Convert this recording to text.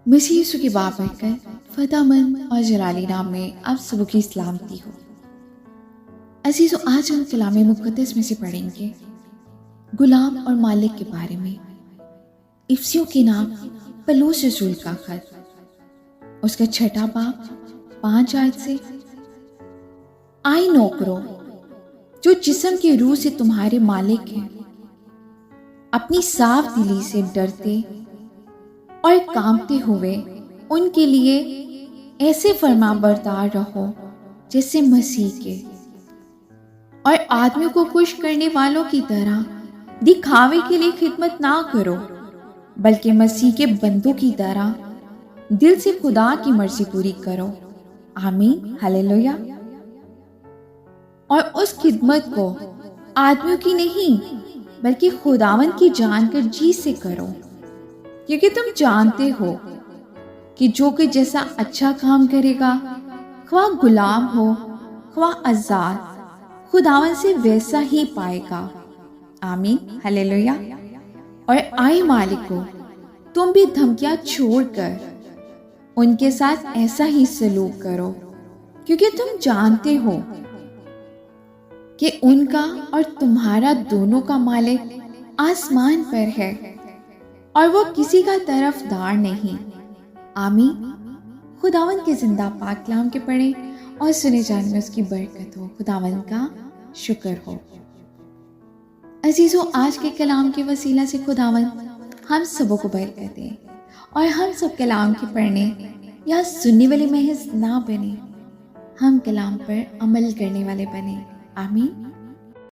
مسیح یسوع کی بابرکت فتح مند اور جلالی نام میں آپ سب کی سلامتی ہو۔ عزیزو، آج ہم کلام مقدس میں سے پڑھیں گے غلام اور مالک کے بارے میں۔ افسیوں کے نام پولس رسول کا خط، اس کا 6 باب 5 آیت سے: آئی نوکروں، جو جسم کی روح سے تمہارے مالک ہیں، اپنی صاف دلی سے ڈرتے اور کانپتے ہوئے ان کے لیے ایسے فرما بردار رہو جیسے مسیح کے، اور آدمیوں کو خوش کرنے والوں کی طرح دکھاوے کے لیے خدمت نہ کرو، بلکہ مسیح کے بندوں کی طرح دل سے خدا کی مرضی پوری کرو۔ آمین، ہلیلویا۔ اور اس خدمت کو آدمیوں کی نہیں بلکہ خداوند کی جان کر جی سے کرو، کیونکہ تم جانتے ہو کہ جو کہ جیسا اچھا کام کرے گا، خواہ غلام ہو خواہ آزاد، خداوند سے ویسا ہی پائے گا۔ آمین، ہلیلویا۔ اور آئے مالکو، تم بھی دھمکیاں چھوڑ کر ان کے ساتھ ایسا ہی سلوک کرو، کیونکہ تم جانتے ہو کہ ان کا اور تمہارا دونوں کا مالک آسمان پر ہے، اور وہ کسی کا طرفدار نہیں۔ آمین۔ خداوند کے زندہ پاک کلام کے پڑھیں اور سنے جانے میں اس کی برکت ہو۔ خداوند کا شکر ہو۔ عزیزو، آج کے کلام کے وسیلہ سے خداوند ہم سبوں کو برکت دے، اور ہم سب کلام کے پڑھنے یا سننے والے محض نہ بنے، ہم کلام پر عمل کرنے والے بنے۔ آمین۔